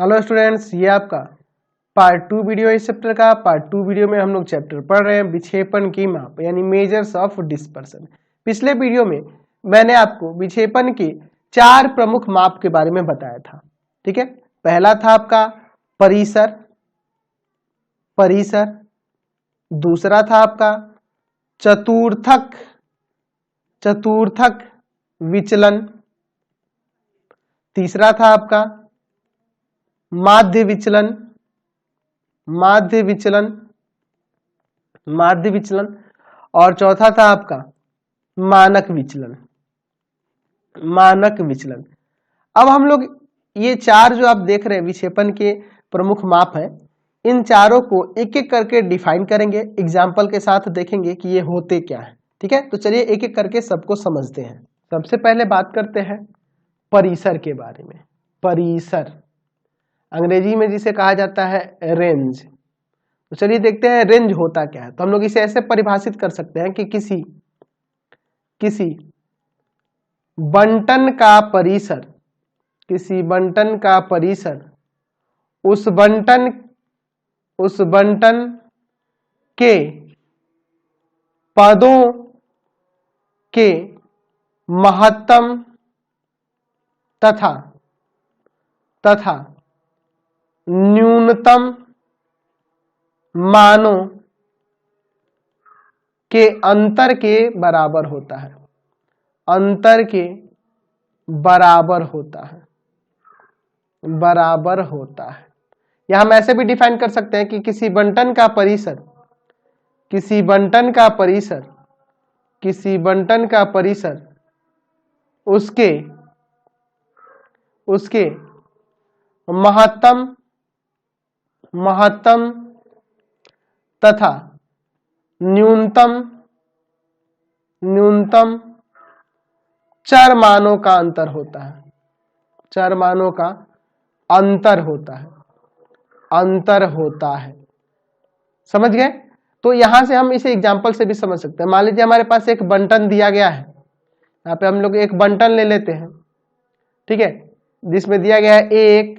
Hello students, ये आपका part 2 video है। इस चैप्टर का पार्ट 2 वीडियो में हम लोग चैप्टर पढ़ रहे हैं विक्षेपण की माप यानी मेजर्स ऑफ डिस्पर्सन। पिछले वीडियो में मैंने आपको विक्षेपण के 4 प्रमुख माप के बारे में बताया था। ठीक है, पहला था आपका परिसर, दूसरा था आपका चतुर्थक विचलन, तीसरा था आपका माध्य विचलन और चौथा था आपका मानक विचलन। अब हम लोग ये 4 जो आप देख रहे हैं विक्षेपण के प्रमुख माप हैं, इन चारों को एक एक करके डिफाइन करेंगे, एग्जाम्पल के साथ देखेंगे कि ये होते क्या है। ठीक है, तो चलिए एक एक करके सबको समझते हैं। सबसे पहले बात करते हैं परिसर के बारे में। परिसर अंग्रेजी में जिसे कहा जाता है रेंज। तो चलिए देखते हैं रेंज होता क्या है। तो हम लोग इसे ऐसे परिभाषित कर सकते हैं कि किसी बंटन का परिसर उस बंटन के पदों के महत्तम तथा न्यूनतम मानों के अंतर के बराबर होता है। या हम ऐसे भी डिफाइन कर सकते हैं कि किसी बंटन का परिसर उसके महत्तम तथा न्यूनतम चर मानों का अंतर होता है। समझ गए? तो यहां से हम इसे एग्जांपल से भी समझ सकते हैं। मान लीजिए हमारे पास एक बंटन दिया गया है, यहाँ पे हम लोग एक बंटन ले लेते हैं। ठीक है, जिसमें दिया गया है 1,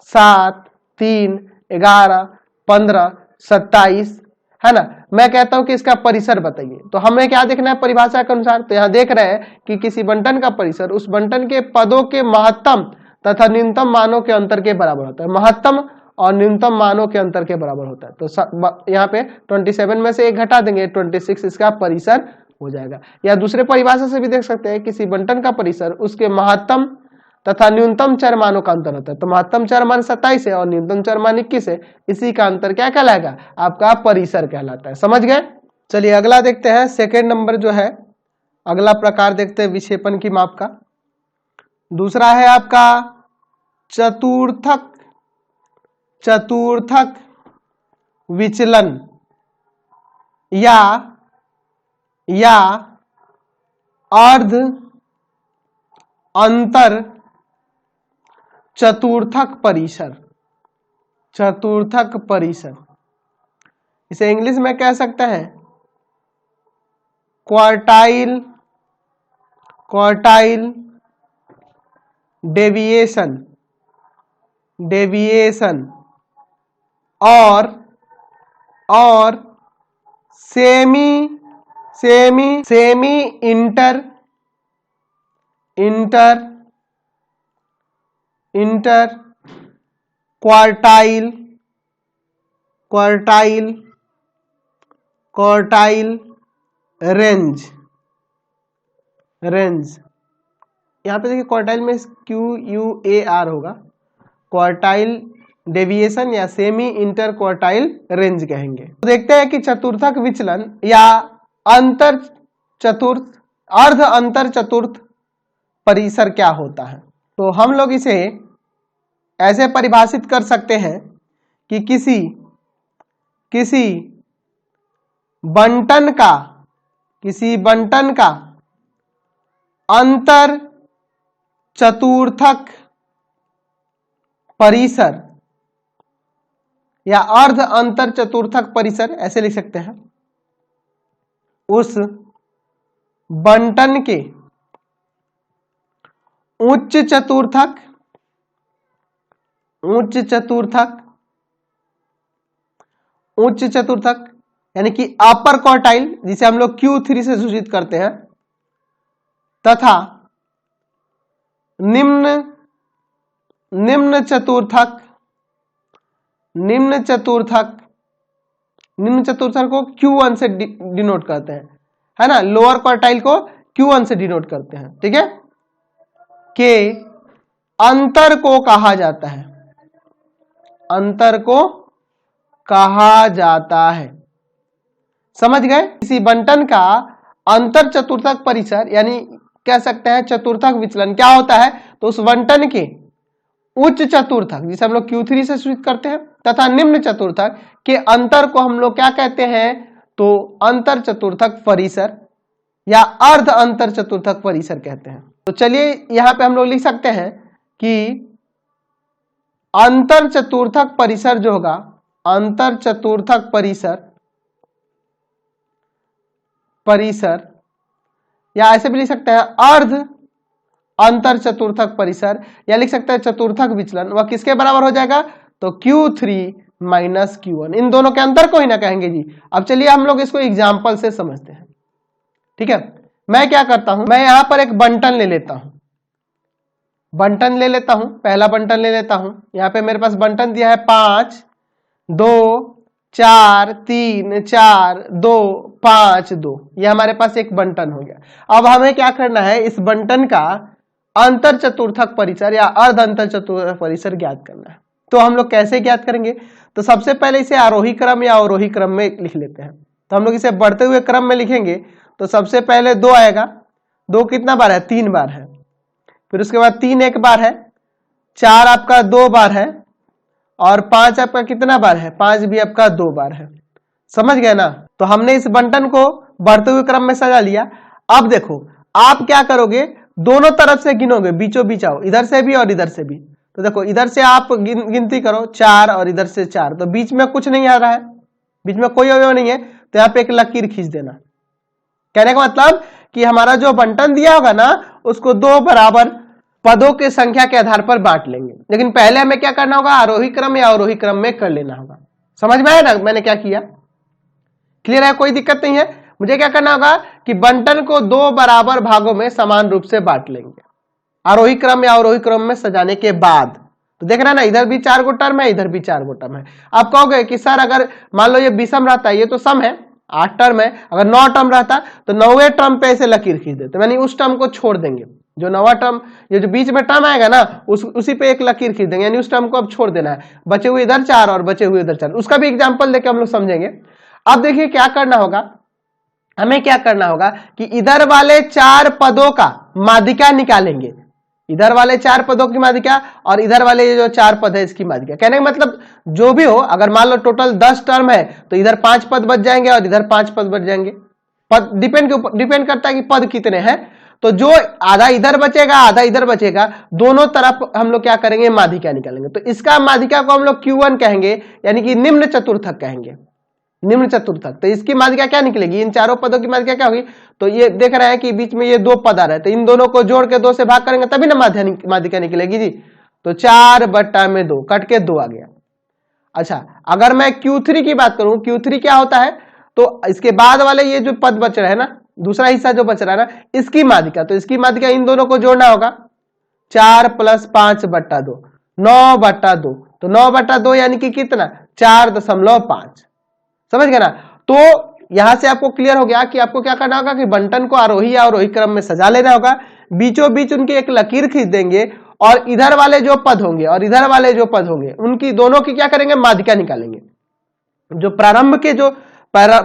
7, 3, 11, 15, 27, है ना। मैं कहता हूं कि इसका परिसर बताइए, तो हमें क्या देखना है परिभाषा के अनुसार। तो यहां देख रहे हैं कि किसी बंटन का परिसर उस बंटन के पदों के महत्तम तथा न्यूनतम मानों के अंतर के बराबर होता है। महत्तम और न्यूनतम मानों के अंतर के बराबर होता है। तो यहाँ पे 27 में से 1 घटा देंगे, 26 इसका परिसर हो जाएगा। या दूसरे परिभाषा से भी देख सकते हैं, किसी बंटन का परिसर उसके महत्तम तथा न्यूनतम चर मानों का अंतर होता है। तो महत्तम चर मान 27 है और न्यूनतम चर मान 21 है, इसी का अंतर क्या कहलाएगा? आपका परिसर कहलाता है। समझ गए? चलिए अगला देखते हैं। सेकेंड नंबर जो है, अगला प्रकार देखते हैं विक्षेपण की माप का। दूसरा है आपका चतुर्थक विचलन या अर्ध अंतर चतुर्थक परिसर। इसे इंग्लिश में कह सकते हैं क्वार्टाइल डेविएशन और सेमी इंटर क्वार्टाइल रेंज। यहाँ पे देखिए क्वार्टाइल में QUAR होगा। क्वार्टाइल डेविएशन या सेमी इंटर क्वार्टाइल रेंज कहेंगे। तो देखते हैं कि चतुर्थक विचलन या अर्ध अंतर चतुर्थ परिसर क्या होता है। तो हम लोग इसे ऐसे परिभाषित कर सकते हैं कि किसी बंटन का अंतर चतुर्थक परिसर या अर्ध अंतर चतुर्थक परिसर, ऐसे लिख सकते हैं, उस बंटन के उच्च उच्च चतुर्थक, उच्च चतुर्थक यानी कि अपर क्वार्टाइल जिसे हम लोग Q3 से सूचित करते हैं, तथा निम्न चतुर्थक, निम्न चतुर्थक को Q1 से डिनोट करते हैं, है ना, लोअर क्वार्टाइल को Q1 से डिनोट करते हैं, ठीक है, के अंतर को कहा जाता है, अंतर को कहा जाता है। समझ गए? इसी बंटन का अंतर चतुर्थक परिसर यानी कह सकते हैं चतुर्थक विचलन क्या होता है, तो उस बंटन के उच्च चतुर्थक जिसे हम लोग Q3 से सूचित करते हैं तथा निम्न चतुर्थक के अंतर को हम लोग क्या कहते हैं, तो अंतर चतुर्थक परिसर या अर्ध अंतर चतुर्थक परिसर कहते हैं। तो चलिए यहां पे हम लोग लिख सकते हैं कि अंतर चतुर्थक परिसर जो होगा, अंतर चतुर्थक परिसर या ऐसे भी लिख सकते हैं अर्ध अंतर चतुर्थक परिसर, या लिख सकते हैं चतुर्थक विचलन, वह किसके बराबर हो जाएगा, तो Q3 माइनस Q1, इन दोनों के अंतर को ही ना कहेंगे जी। अब चलिए हम लोग इसको एग्जाम्पल से समझते हैं, ठीक है। मैं क्या करता हूं, मैं यहां पर एक बंटन ले लेता हूं, बंटन ले लेता हूं, पहला बंटन ले लेता हूं। यहां पे मेरे पास बंटन दिया है 5 2 4 3 4 2 5 2, यह हमारे पास एक बंटन हो गया। अब हमें क्या करना है, इस बंटन का अंतर चतुर्थक परिसर या अर्ध अंतर चतुर्थक परिसर ज्ञात करना है। तो हम लोग कैसे ज्ञात करेंगे, तो सबसे पहले इसे आरोही क्रम या अवरोही क्रम में लिख लेते हैं। तो हम लोग इसे बढ़ते हुए क्रम में लिखेंगे, तो सबसे पहले 2 आएगा, 2 कितना बार है, 3 बार है, फिर उसके बाद 3 एक बार है, 4 आपका 2 बार है, और 5 आपका कितना बार है, 5 भी आपका 2 बार है। समझ गए ना? तो हमने इस बंटन को बढ़ते हुए क्रम में सजा लिया। अब देखो आप क्या करोगे, दोनों तरफ से गिनोगे, बीचों बीच आओ, इधर से भी और इधर से भी। तो देखो इधर से आप गिनती करो 4 और इधर से 4, तो बीच में कुछ नहीं आ रहा है, बीच में कोई अवयव नहीं है, तो यहाँ पे एक लकीर खींच देना। कहने का मतलब कि हमारा जो बंटन दिया होगा ना, उसको 2 बराबर पदों के संख्या के आधार पर बांट लेंगे। लेकिन पहले हमें क्या करना होगा, आरोही क्रम या अवरोही क्रम में कर लेना होगा। समझ में आया ना मैंने क्या किया? क्लियर है? कोई दिक्कत नहीं है। मुझे क्या करना होगा कि बंटन को 2 बराबर भागों में समान रूप से बांट लेंगे आरोही क्रम या अवरोही क्रम में सजाने के बाद। तो देख रहे हैं ना, इधर भी 4 गो टर्म है, इधर भी 4 गो टर्म है। आप कहोगे कि सर अगर मान लो ये विषम रहता है, ये तो सम है, 8 टर्म है, अगर 9 टर्म रहता तो 9वें टर्म पे ऐसे लकीर खींच देते, यानी उस टर्म को छोड़ देंगे, जो 9वां टर्म, ये जो बीच में टर्म आएगा ना, उसी पे एक लकीर खींच देंगे, यानी उस टर्म को अब छोड़ देना है। बचे हुए इधर 4 और बचे हुए इधर 4, उसका भी एग्जाम्पल देके हम लोग समझेंगे। अब देखिए क्या करना होगा, हमें क्या करना होगा कि इधर वाले 4 पदों का माध्यिका निकालेंगे, इधर वाले 4 पदों की माध्यिका और इधर वाले जो 4 पद है इसकी माध्यिका। कहने का मतलब जो भी हो, अगर मान लो टोटल 10 टर्म है तो इधर 5 पद बच जाएंगे और इधर 5 पद बच जाएंगे। पद डिपेंड करता है कि पद कितने हैं। तो जो आधा इधर बचेगा आधा इधर बचेगा, दोनों तरफ हम लोग क्या करेंगे, माध्यिका निकालेंगे। तो इसका माध्यिका को हम लोग Q1 कहेंगे, यानी कि निम्न चतुर्थक कहेंगे, निम्न चतुर्थक। तो इसकी माध्यिका क्या निकलेगी, इन चारों पदों की माध्यिका क्या होगी, तो ये देख रहे हैं कि बीच में ये 2 पद आ रहे हैं, तो इन दोनों को जोड़ के 2 से भाग करेंगे तभी ना माध्यिका निकलेगी जी। तो 4/2 कट के 2 आ गया। अच्छा, अगर मैं Q3 की बात करूं, Q3 क्या होता है, तो इसके बाद वाले ये जो पद बच रहे हैं ना, दूसरा हिस्सा जो बच रहा है ना, इसकी माध्यिका, तो इसकी माध्यिका इन दोनों को जोड़ना होगा, 4 + 5/2 9/2, तो 9/2 यानी कि कितना, 4.5। समझ गए ना? तो यहां से आपको क्लियर हो गया कि आपको क्या करना होगा कि बंटन को आरोही या अवरोही क्रम में सजा लेना होगा, बीचों बीच उनकी एक लकीर खींच देंगे और इधर वाले जो पद होंगे और इधर वाले जो पद होंगे उनकी दोनों की क्या करेंगे, माध्यिका निकालेंगे। जो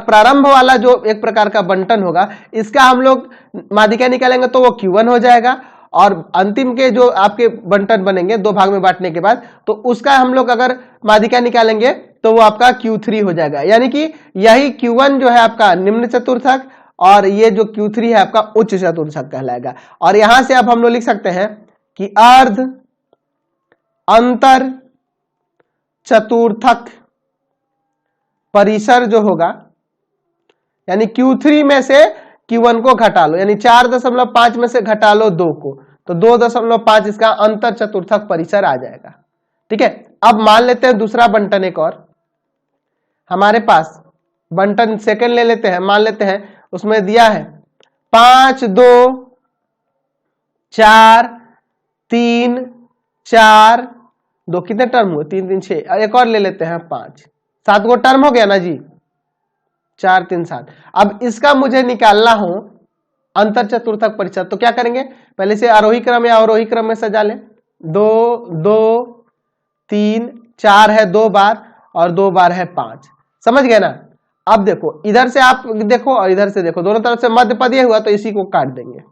प्रारंभ वाला जो एक प्रकार का बंटन होगा, इसका हम लोग माध्यिका निकालेंगे तो वो Q1 हो जाएगा, और अंतिम के जो आपके बंटन बनेंगे 2 भाग में बांटने के बाद, तो उसका हम लोग अगर माध्यिका निकालेंगे तो वो आपका Q3 हो जाएगा। यानी कि यही Q1 जो है आपका निम्न चतुर्थक और ये जो Q3 है आपका उच्च चतुर्थक कहलाएगा। और यहां से अब हम लोग लिख सकते हैं कि अर्ध अंतर चतुर्थक परिसर जो होगा, यानी Q3 में से Q1 को घटा लो, यानी 4.5 में से घटा लो 2 को, तो 2.5 इसका अंतर चतुर्थक परिसर आ जाएगा। ठीक है। अब मान लेते हैं दूसरा बंटन एक और हमारे पास, बंटन सेकंड ले लेते हैं, मान लेते हैं उसमें दिया है 5 2 4 3 4 2, कितने टर्म हुए 3 3 6, एक और ले लेते हैं 5, 7 गो टर्म हो गया ना जी, 4 3 7। अब इसका मुझे निकालना हो अंतर चतुर्थक परिसर, तो क्या करेंगे, पहले से आरोही क्रम या अवरोही क्रम में सजा लें। 2 2 3 4 है 2 बार और 2 बार है 5, समझ गए ना। अब देखो इधर से आप देखो और इधर से देखो, दोनों तरफ से मध्य पद ये हुआ तो इसी को काट देंगे,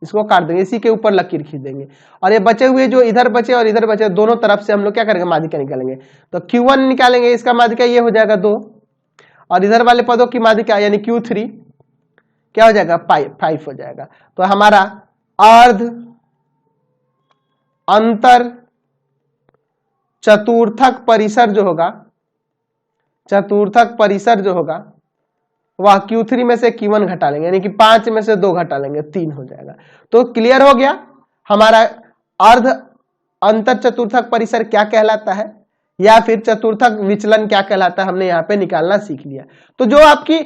इसको काट देंगे, इसी के ऊपर लकीर खींच देंगे, और ये बचे हुए जो इधर बचे और इधर बचे दोनों तरफ से हम लोग क्या करेंगे, माध्यिका निकालेंगे। तो Q1 निकालेंगे, इसका माध्यिका ये हो जाएगा 2, और इधर वाले पदों की माध्यिका यानी Q3 क्या हो जाएगा 5 हो जाएगा। तो हमारा अर्ध अंतर चतुर्थक परिसर जो होगा, चतुर्थक परिसर जो होगा वह Q3 में से Q1 घटा लेंगे, यानी कि 5 में से 2 घटा लेंगे, 3 हो जाएगा। तो क्लियर हो गया हमारा अर्ध अंतर चतुर्थक परिसर क्या कहलाता है, या फिर चतुर्थक विचलन क्या कहलाता है, हमने यहाँ पे निकालना सीख लिया। तो जो आपकी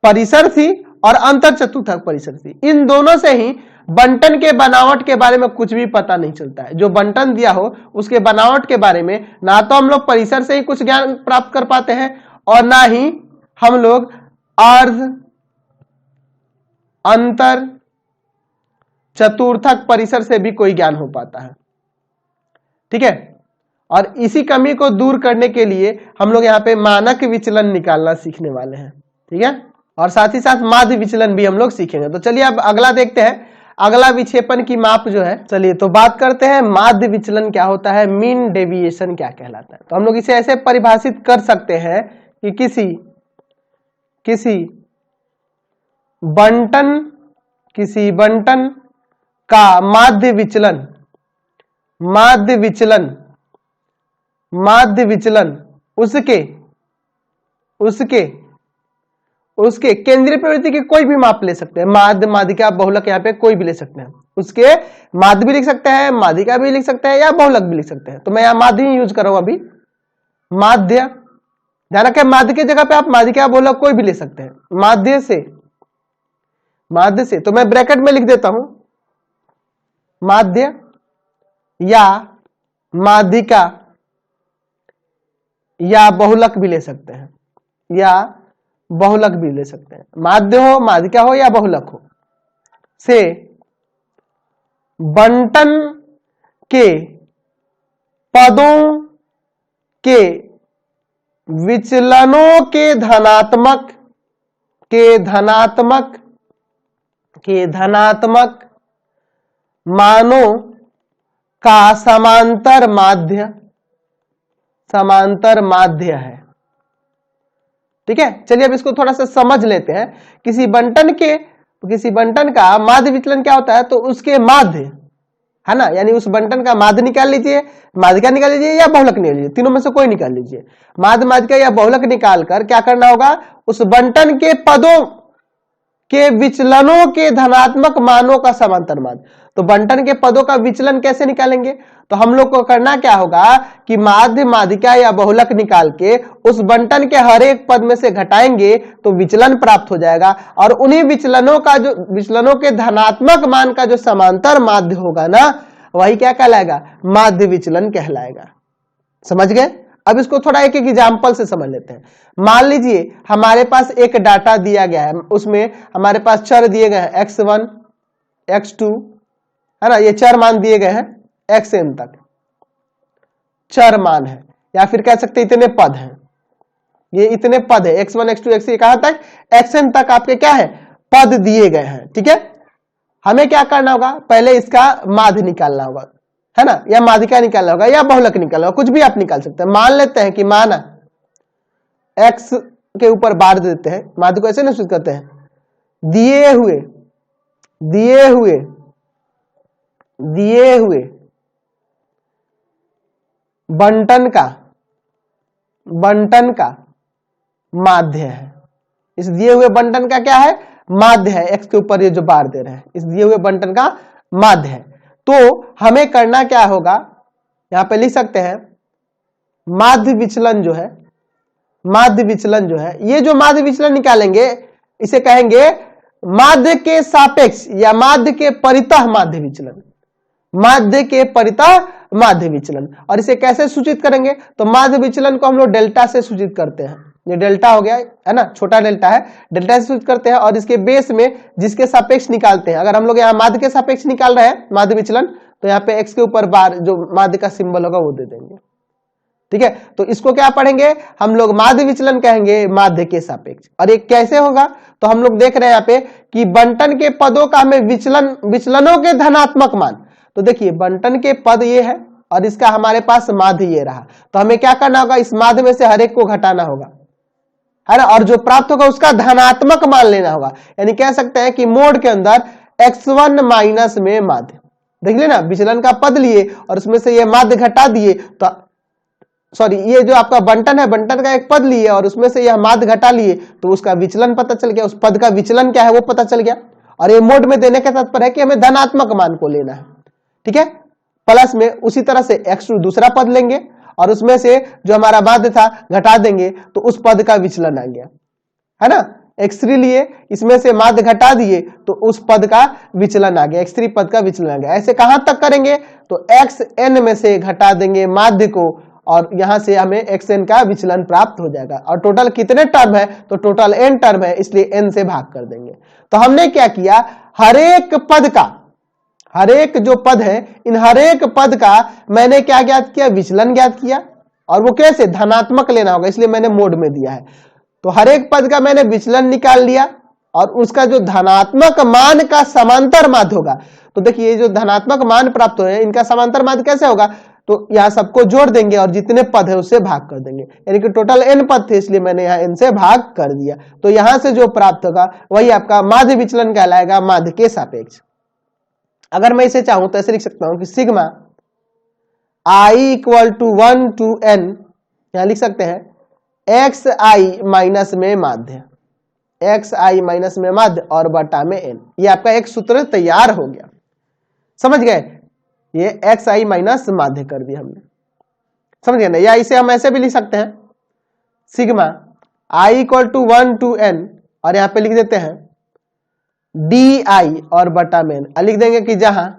परिसर थी और अंतर चतुर्थक परिसर थी, इन दोनों से ही बंटन के बनावट के बारे में कुछ भी पता नहीं चलता है। जो बंटन दिया हो उसके बनावट के बारे में ना तो हम लोग परिसर से ही कुछ ज्ञान प्राप्त कर पाते हैं, और ना ही हम लोग अर्ध अंतर चतुर्थक परिसर से भी कोई ज्ञान हो पाता है, ठीक है। और इसी कमी को दूर करने के लिए हम लोग यहाँ पे मानक विचलन निकालना सीखने वाले हैं, ठीक है, और साथ ही साथ माध्य विचलन भी हम लोग सीखेंगे। तो चलिए अब अगला देखते हैं, अगला विक्षेपण की माप जो है, चलिए तो बात करते हैं माध्य विचलन क्या होता है, मीन डेविएशन क्या कहलाता है। तो हम लोग इसे ऐसे परिभाषित कर सकते हैं कि किसी बंटन का माध्य विचलन उसके केंद्रीय प्रवृत्ति की कोई भी माप ले सकते हैं, माध्य माध्यिका बहुलक, यहाँ पे कोई भी ले सकते हैं, उसके माध्य भी लिख सकते हैं, माध्यिका भी लिख सकते हैं, या बहुलक भी लिख सकते हैं। तो मैं यहाँ माध्य ही यूज कर रहा हूं अभी, माध्य, ध्यान रखें माध्य की जगह पे आप माध्यिका बहुलक कोई भी ले सकते हैं, माध्य से। तो मैं ब्रैकेट में लिख देता हूं माध्य या माध्यिका या बहुलक भी ले सकते हैं, या बहुलक भी ले सकते हैं, माध्य हो, माध्यिका हो या बहुलक हो, से बंटन के पदों के विचलनों के धनात्मक मानों का समांतर माध्य है, ठीक है। चलिए अब इसको थोड़ा सा समझ लेते हैं। किसी बंटन का माध्य विचलन क्या होता है, तो उसके माध्य है ना, यानी उस बंटन का माध्य निकाल लीजिए, माध्यिका निकाल लीजिए या बहुलक निकाल लीजिए, तीनों में से कोई निकाल लीजिए। माध्य, माध्यिका या बहुलक निकालकर क्या करना होगा, उस बंटन के पदों के विचलनों के धनात्मक मानों का समांतर माध्य। तो बंटन के पदों का विचलन कैसे निकालेंगे, तो हम लोग को करना क्या होगा कि माध्य, माध्यिका या बहुलक निकाल के उस बंटन के हर एक पद में से घटाएंगे तो विचलन प्राप्त हो जाएगा, और उन्हीं विचलनों के धनात्मक मान का जो समांतर माध्य होगा ना, वही क्या कहलाएगा, माध्य विचलन कहलाएगा। समझ गए। अब इसको थोड़ा एक एग्जांपल से समझ लेते हैं। मान लीजिए हमारे पास एक डाटा दिया गया है, उसमें हमारे पास चर दिए गए हैं x1 x2 है ना, ये चर मान दिए गए हैं xn तक चर मान है, या फिर कह सकते इतने पद हैं, ये इतने पद है x1 x2 x3 कहां तक, xn तक आपके क्या है, पद दिए गए हैं, ठीक है। हमें क्या करना होगा, पहले इसका माध्य निकालना होगा, है ना, या माध्यिका निकालना होगा या बहुलक निकालना होगा, कुछ भी आप निकाल सकते हैं। मान लेते हैं कि माना x के ऊपर बार देते हैं, माध्य को ऐसे निश्चित करते हैं, दिए हुए बंटन का माध्य है। इस दिए हुए बंटन का क्या है, माध्य है, x के ऊपर ये जो बार दे रहे हैं, इस दिए हुए बंटन का माध्य है। तो हमें करना क्या होगा, यहां पे लिख सकते हैं माध्य विचलन जो है, माध्य विचलन जो है, ये जो माध्य विचलन निकालेंगे इसे कहेंगे माध्य के सापेक्ष या माध्य के परितः माध्य विचलन, माध्य के परितः माध्य विचलन। और इसे कैसे सूचित करेंगे, तो माध्य विचलन को हम लोग डेल्टा से सूचित करते हैं। ये डेल्टा हो गया है ना, छोटा डेल्टा है, डेल्टा से सूचित करते हैं और इसके बेस में जिसके सापेक्ष निकालते हैं। अगर हम लोग यहाँ माध्य के सापेक्ष निकाल रहे हैं माध्य विचलन, तो यहाँ पे x के ऊपर बार जो माध्य का सिंबल होगा वो दे देंगे। ठीक है, तो इसको क्या पढ़ेंगे हम लोग, माध्य विचलन कहेंगे माध्य के सापेक्ष। और ये कैसे होगा, तो हम लोग देख रहे हैं यहाँ पे कि बंटन के पदों का हमें विचलनों के धनात्मक मान, तो देखिए बंटन के पद ये है और इसका हमारे पास माध्य ये रहा, तो हमें क्या करना होगा, इस माध्य में से हर एक को घटाना होगा, है ना, और जो प्राप्त होगा उसका धनात्मक मान लेना होगा। यानी कह सकते हैं कि मोड के अंदर x1 माइनस में माध्य, देख लेना विचलन का पद लिए और उसमें से ये माध्य घटा दिए, तो सॉरी ये जो आपका बंटन है, बंटन का एक पद लिए और उसमें से यह माध्य घटा लिए, तो उसका विचलन पता चल गया, उस पद का विचलन क्या है वो पता चल गया। और ये मोड में देने का तात्पर्य है कि हमें धनात्मक मान को लेना है। ठीक है, प्लस में उसी तरह से x2 दूसरा पद लेंगे और उसमें से जो हमारा माध्य था घटा देंगे, तो उस पद का विचलन आ गया, है ना। x3 लिए, इसमें से माध्य घटा दिए तो उस पद का विचलन आ गया, x3 पद का विचलन आ गया। ऐसे कहां तक करेंगे, तो xn में से घटा देंगे माध्य को और यहां से हमें xn का विचलन प्राप्त हो जाएगा। और टोटल कितने टर्म है, तो टोटल n टर्म है, इसलिए n से भाग कर देंगे। तो हमने क्या किया, हरेक पद का, हरेक जो पद है इन हरेक पद का मैंने क्या ज्ञात किया, विचलन ज्ञात किया। और वो कैसे, धनात्मक लेना होगा, इसलिए मैंने मोड में दिया है। तो हरेक पद का मैंने विचलन निकाल लिया और उसका जो धनात्मक मान का समांतर माध्य होगा, तो देखिए जो धनात्मक मान प्राप्त हो है इनका समांतर माध्य कैसे होगा, तो यहां सबको जोड़ देंगे और जितने पद है उससे भाग कर देंगे। यानी कि टोटल n पद थे, इसलिए मैंने यहाँ n से भाग कर दिया। तो यहां से जो प्राप्त होगा वही आपका माध्य विचलन कहलाएगा, माध्य के सापेक्ष। अगर मैं इसे चाहूं तो ऐसे लिख सकता हूं कि sigma i equal to 1 to n, यहां लिख सकते हैं xi माइनस में माध्य, xi माइनस में माध्य और बटा में n। ये आपका एक सूत्र तैयार हो गया, समझ गए, ये xi माइनस माध्य कर दिया हमने, समझ गए ना। या इसे हम ऐसे भी लिख सकते हैं sigma i equal to 1 to n और यहां पे लिख देते हैं di और बटा में n। लिख देंगे कि जहां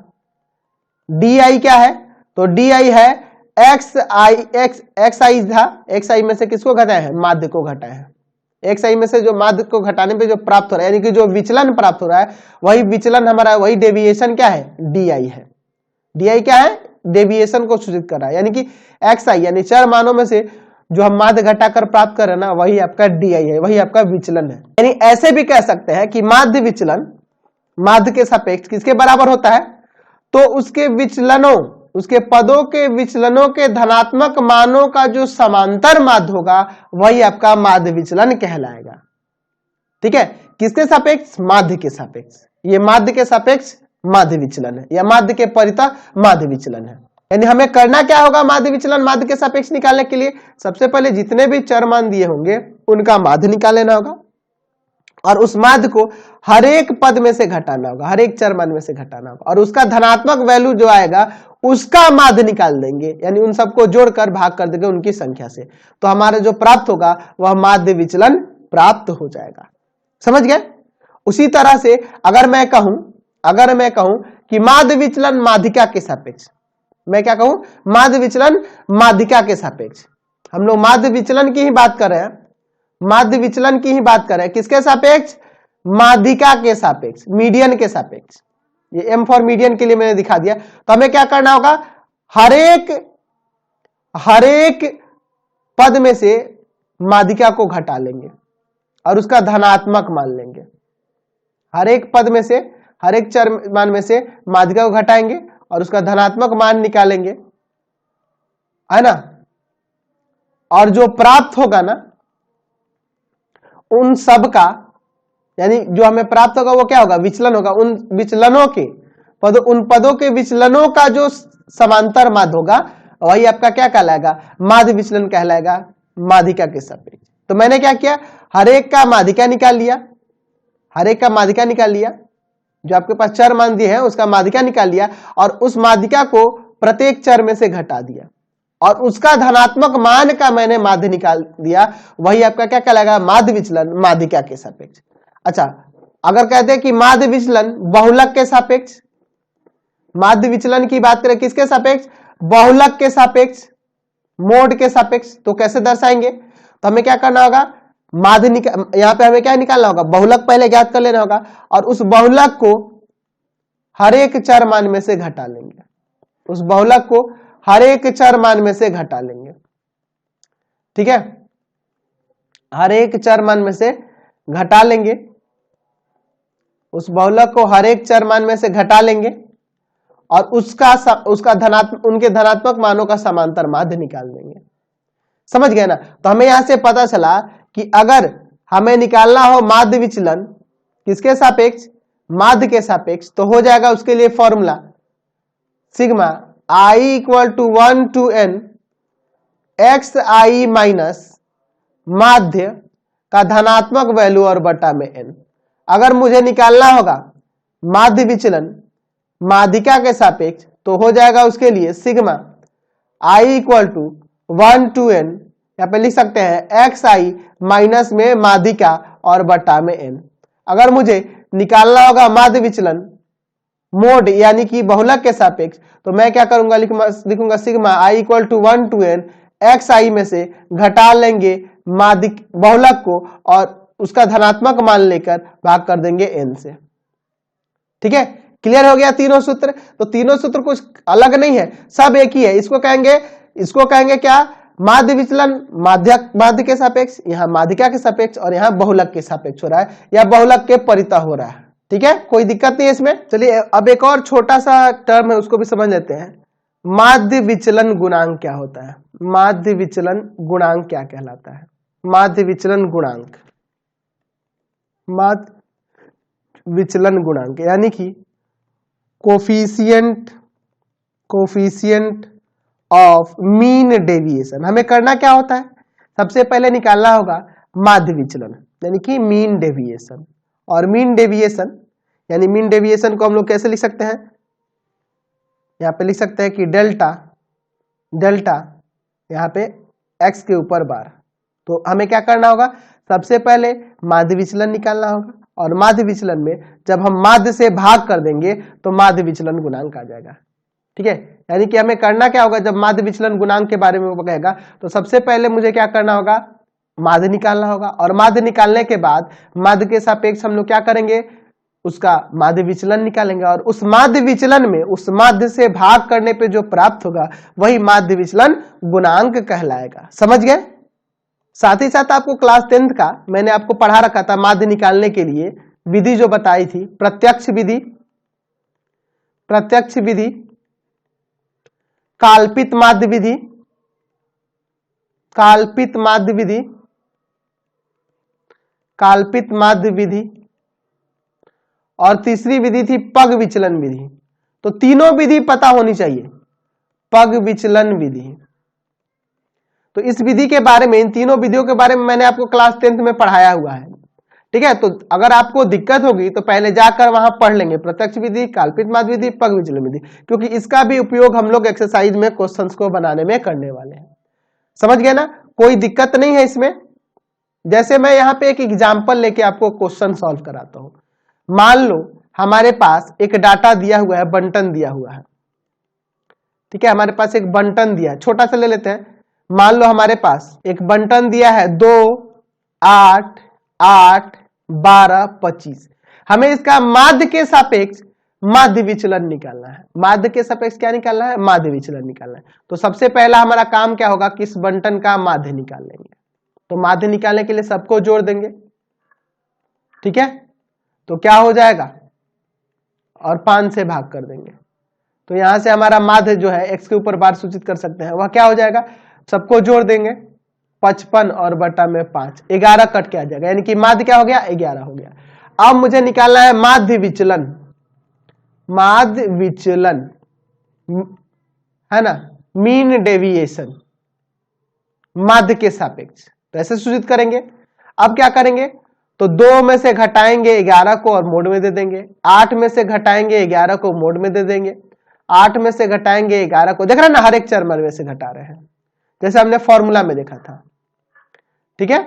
di क्या है, तो di है xi था, xi में से किसको घटाया है, माध्य को घटाया है। xi में से जो माध्य को घटाने पे जो प्राप्त हो रहा है, यानी कि जो विचलन प्राप्त हो रहा है वही विचलन हमारा, वही डेविएशन क्या है, di है। di क्या है, डेविएशन को सूचित कर रहा है, यानी कि xi यानी चर मानों में से जो हम माध्य घटाकर प्राप्त कर रहे हैं ना, वही आपका di है, वही आपका विचलन है। यानी ऐसे भी कह सकते हैं कि माध्य विचलन माध्य के सापेक्ष किसके बराबर होता है, तो उसके विचलनों, उसके पदों के विचलनों के धनात्मक मानों का जो समांतर माध्य होगा वही आपका माध्य विचलन कहलाएगा। ठीक है, किसके सापेक्ष, माध्य के सापेक्ष। ये माध्य के सापेक्ष माध्य विचलन है या माध्य के परितः माध्य विचलन है। यानी हमें करना क्या होगा, माध्य विचलन माध्य के सापेक्ष निकालने के लिए सबसे पहले जितने भी चर मान दिए होंगे उनका माध्य निकाल लेना होगा और उस माध्य को हर एक पद में से घटाना होगा, हर एक चर मान में से घटाना होगा और उसका धनात्मक वैल्यू जो आएगा उसका माध्य निकाल देंगे, यानी उन सबको जोड़कर भाग कर देंगे उनकी संख्या से, तो हमारा जो प्राप्त होगा वह माध्य विचलन प्राप्त हो जाएगा। समझ गए। उसी तरह से अगर मैं कहूं कि माध्य विचलन माध्यिका के सापेक्ष, मैं क्या कहूं, माध्य विचलन माध्यिका के सापेक्ष, हम लोग माध्य विचलन की ही बात कर रहे हैं, माध्य विचलन की ही बात कर रहे हैं, किसके सापेक्ष, माध्यिका के सापेक्ष, मीडियन के सापेक्ष। ये एम फॉर मीडियन के लिए मैंने दिखा दिया। तो हमें क्या करना होगा, हर एक पद में से माध्यिका को घटा लेंगे और उसका धनात्मक मान लेंगे। हर एक पद में से, हर एक चर मान में से माध्यिका को घटाएंगे और उसका धनात्मक मान निकालेंगे, है ना। और जो प्राप्त होगा ना उन सब का, यानी जो हमें प्राप्त होगा वो क्या होगा, विचलन होगा। उन विचलनों के उन पदों के विचलनों का जो समांतर माध्य होगा वही आपका क्या कहलाएगा, माध्य विचलन कहलाएगा, माध्यिका के सापेक्ष। तो मैंने क्या किया, हर एक का माध्यिका निकाल लिया, हर एक का माध्यिका निकाल लिया, जो आपके पास चर मान दिए हैं उसका माध्यिका निकाल लिया और उस माध्यिका को प्रत्येक चर में से घटा दिया और उसका धनात्मक मान का मैंने माध्य निकाल दिया, वही आपका क्या कहलाएगा, माध्य विचलन माध्यिका के सापेक्ष। अच्छा, अगर कहते हैं कि माध्य विचलन बहुलक के सापेक्ष, माध्य विचलन की बात करें किसके सापेक्ष, बहुलक के सापेक्ष, मोड के सापेक्ष, तो कैसे दर्शाएंगे, तो हमें क्या करना होगा, माध्य यहां पे हमें क्या निकालना होगा, बहुलक पहले ज्ञात कर लेना होगा और उस बहुलक को हर एक चर मान में से घटा लेंगे, उस बहुलक को हर एक चर मान में से घटा लेंगे। ठीक है, हर एक चर मान में से घटा लेंगे, उस बहुलक को हर एक चर मान में से घटा लेंगे और उसका धनात्मक, उनके धनात्मक मानों का समांतर माध्य निकाल देंगे। समझ गए ना। तो हमें यहां से पता चला कि अगर हमें निकालना हो माध्य विचलन किसके सापेक्ष, माध्य के सापेक्ष, तो हो जाएगा उसके लिए formula sigma i equal to 1 to n x I minus माध्य का धनात्मक वैल्यू और बटा में n। अगर मुझे निकालना होगा माध्य विचलन माध्यिका के सापेक्ष तो हो जाएगा उसके लिए sigma i equal to 1 to n, यहाँ पे लिख सकते हैं एक्स आई माइनस में माध्यिका और बटा में n। अगर मुझे निकालना होगा माध्य विचलन मोड यानी कि बहुलक के सापेक्ष तो मैं क्या करूंगा, लिखूंगा sigma i equal to 1 to n x i में से घटा लेंगे माध्यिक बहुलक को और उसका धनात्मक मान लेकर भाग कर देंगे n से। ठीक है, क्लियर हो गया तीनों सूत्र। तो तीनों सूत्र कुछ अलग नहीं है, सब एक ही है। इसको कहेंगे क्या, माध्य विचलन माध्य के सापेक्ष, यहाँ माध्यिका के सापेक्ष और यहाँ बहुलक के सापेक्ष हो रहा है या बहुलक के परितः हो रहा है। ठीक है, कोई दिक्कत नहीं है इसमें। चलिए अब एक और छोटा सा टर्म है उसको भी समझ लेते हैं, माध्य विचलन गुणांक क्या होता है, माध्य विचलन गुणांक क्या कहलाता है, माध्य विचलन गुणांक, माध्य विचलन गुणांक यानी कि कोफिशिएंट ऑफ मीन डेविएशन। हमें करना क्या होता है, सबसे पहले निकालना होगा माध्य विचलन यानी कि मीन डेविएशन, और मीन डेविएशन यानी मीन डेविएशन को हम लोग कैसे लिख सकते हैं, यहाँ पे लिख सकते हैं कि डेल्टा यहाँ पे x के ऊपर बार। तो हमें क्या करना होगा, सबसे पहले माध्य विचलन निकालना होगा और माध्य विचलन में जब हम माध्य से भाग कर देंगे तो माध्य विचलन गुणांक आ जाएगा। ठीक है, यानी कि हमें करना क्या होगा, जब माध्य विचलन गुणांक के बारे में वो कहेगा तो सबसे पहले मुझे क्या करना होगा, माध्य निकालना होगा और माध्य निकालने के बाद माध्य के सापेक्ष हम लोग क्या करेंगे, उसका माध्य विचलन निकालेंगे और उस माध्य विचलन में उस माध्य से भाग करने पे जो प्राप्त होगा वही माध्य विचलन गुणांक कहलाएगा। समझ गए। साथ ही साथ आपको क्लास 10th का मैंने आपको पढ़ा रखा था माध्य निकालने के लिए विधि जो बताई थी, प्रत्यक्ष विधि, काल्पित माध्य विधि और तीसरी विधि थी पग विचलन विधि। तो तीनों विधि पता होनी चाहिए, पग विचलन विधि। तो इस विधि के बारे में, इन तीनों विधियों के बारे में मैंने आपको क्लास 10th में पढ़ाया हुआ है। ठीक है, तो अगर आपको दिक्कत होगी तो पहले जाकर वहां पढ़ लेंगे प्रत्यक्ष विधि, काल्पित माध्य विधि, पग विचलन विधि, क्योंकि इसका भी उपयोग हम लोग एक्सरसाइज में क्वेश्चंस को बनाने में करने वाले हैं। समझ गए ना, कोई दिक्कत नहीं है इसमें। जैसे मैं यहाँ पे एक एग्जाम्पल लेके आपको क्वेश्चन सॉल्व कराता हूं। मान लो हमारे पास एक डाटा दिया हुआ है, बंटन दिया हुआ है। ठीक है, हमारे पास एक बंटन दिया है, छोटा सा ले लेते हैं। मान लो हमारे पास एक बंटन दिया है 2, 8, 8, 12, 25। हमें इसका माध्य के सापेक्ष माध्य विचलन निकालना है। माध्य के सापेक्ष क्या निकालना है, माध्य विचलन निकालना है। तो सबसे पहला हमारा काम क्या होगा कि इस बंटन का माध्य निकाल लेंगे। तो माध्य निकालने के लिए सबको जोड़ देंगे। ठीक है, तो क्या हो जाएगा, और 5 से भाग कर देंगे। तो यहां से हमारा माध्य जो है x के ऊपर बार सूचित कर सकते हैं, वह क्या हो जाएगा, सबको जोड़ देंगे 55 और बटा में 5, 11 कट के आ जाएगा, यानी कि माध्य क्या हो गया, 11 हो गया। अब मुझे निकालना है माध्य विचलन, है ना, मीन डेविएशन माध्य के सापेक्ष। तो ऐसे सूचित करेंगे। अब क्या करेंगे, तो 2 में से घटाएंगे 11 को और मोड में दे देंगे, 8 में से घटाएंगे 11 को मोड में दे देंगे। 8 में से घटाएंगे 11 को, देख रहे हैं ना, हर एक चर में से घटा रहे हैं, जैसे हमने फॉर्मूला में देखा था। ठीक है,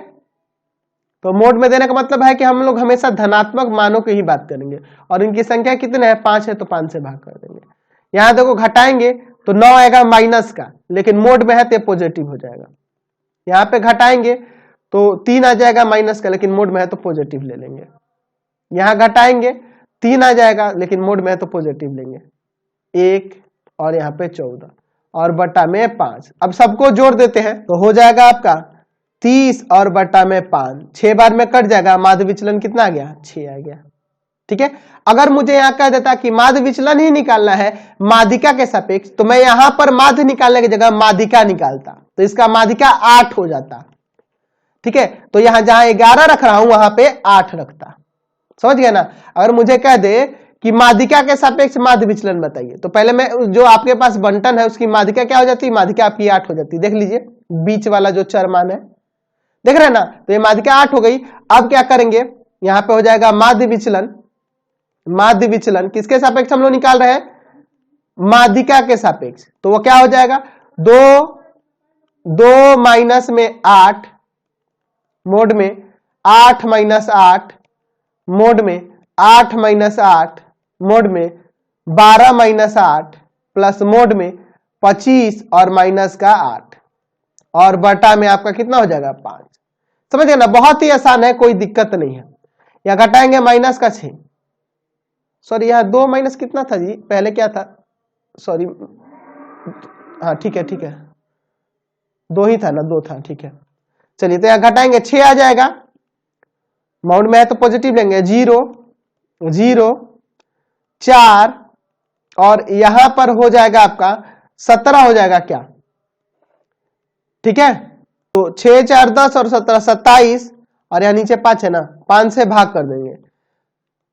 तो मोड में देने का मतलब है कि हम लोग हमेशा धनात्मक मानों की ही बात करेंगे, और इनकी संख्या कितने है, 5 है, तो 5 से भाग कर देंगे। यहां देखो घटाएंगे तो 9 आएगा माइनस का, लेकिन मोड में है तो पॉजिटिव हो जाएगा। यहाँ पे घटाएंगे तो 3 आ जाएगा माइनस का, लेकिन मोड में है तो पॉजिटिव ले लेंगे। यहां घटाएंगे 3 आ जाएगा, लेकिन मोड में है तो पॉजिटिव लेंगे 1, और यहाँ पे 14 और बटा में 5। अब सबको जोड़ देते हैं तो हो जाएगा आपका 30 और बटा में 5, 6 बार में कट जाएगा, माध्य विचलन कितना आ गया, 6 आ गया। ठीक है, अगर मुझे यहाँ कह देता कि माध्य विचलन ही निकालना है माध्यिका के सापेक्ष, तो मैं यहां पर माध्य निकालने की जगह माध्यिका निकालता, तो इसका माध्यिका 8 हो जाता। ठीक है, तो यहां जहां 11 रख रहा हूं वहां पे 8 रखता। समझ गए ना। अगर मुझे कह दे कि माध्यिका के सापेक्ष माध्य विचलन बताइए, तो पहले मैं जो आपके पास बंटन है उसकी माध्यिका क्या हो जाती है, माध्यिका आपकी 8 हो जाती है। देख लीजिए बीच वाला जो चर मान है, देख रहे हैं ना, तो ये माध्यिका 8 हो गई। अब क्या करेंगे, यहां पे हो जाएगा माध्य विचलन। माध्य विचलन किसके सापेक्ष हम लोग निकाल रहे हैं, माध्यिका के सापेक्ष, तो वो क्या हो जाएगा, 2 माइनस में 8 मोड में 8 माइनस 8 मोड में 8 माइनस 8 मोड में 12 माइनस 8 प्लस मोड में 25 और माइनस का 8 और बटा में आपका कितना हो जाएगा 5। समझ गए ना, बहुत ही आसान है, कोई दिक्कत नहीं है। यहां घटाएंगे माइनस का 6, सॉरी यहाँ 2 माइनस कितना था जी, पहले क्या था, सॉरी हाँ ठीक है 2 ही था ना, 2 था, ठीक है। चलिए तो यहां घटाएंगे 6 आ जाएगा, माउंट में है तो पॉजिटिव लेंगे, 0 0 4 और यहां पर हो जाएगा आपका 17 हो जाएगा क्या। ठीक है, तो 6 4 10 और 17 27 और यहां नीचे 5 है ना, 5 से भाग कर देंगे,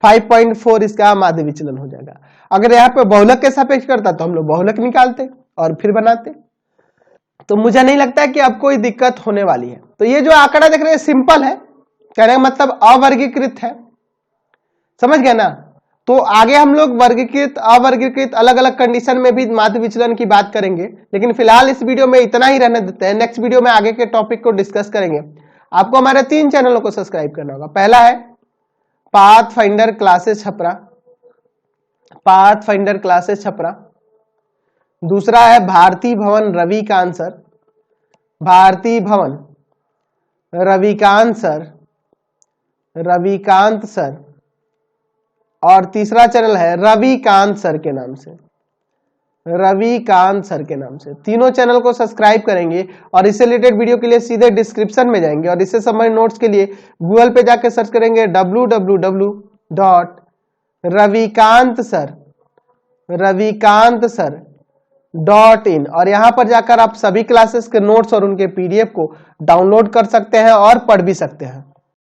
5.4 इसका माध्य विचलन हो जाएगा। अगर यहाँ पे बहुलक के सापेक्ष करता तो हम लोग बहुलक निकालते और फिर बनाते, तो मुझे नहीं लगता है कि अब कोई दिक्कत होने वाली है। तो ये जो आंकड़ा देख रहे हैं सिंपल है, कहने का मतलब अवर्गीकृत है। समझ गए ना। तो आगे हम लोग वर्गीकृत अवर्गीकृत अलग अलग कंडीशन में भी माध्य विचलन की बात करेंगे, लेकिन फिलहाल इस वीडियो में इतना ही रहने देते हैं। नेक्स्ट वीडियो में आगे के टॉपिक को डिस्कस करेंगे। आपको हमारे 3 चैनलों को सब्सक्राइब करना होगा। पहला है pathfinder classes Chhapra, pathfinder classes Chhapra. दूसरा है भारती भवन रविकांत सर, भारती भवन रविकांत सर, रविकांत सर। और तीसरा चैनल है रविकांत सर के नाम से, रविकांत सर के नाम से। तीनों चैनल को सब्सक्राइब करेंगे और इससे रिलेटेड वीडियो के लिए सीधे डिस्क्रिप्शन में जाएंगे और इससे संबंधित नोट्स के लिए गूगल पे जाकर सर्च करेंगे www.ravikantsar.in और यहां पर जाकर आप सभी क्लासेस के नोट्स और उनके पीडीएफ को डाउनलोड कर सकते हैं और पढ़ भी सकते हैं।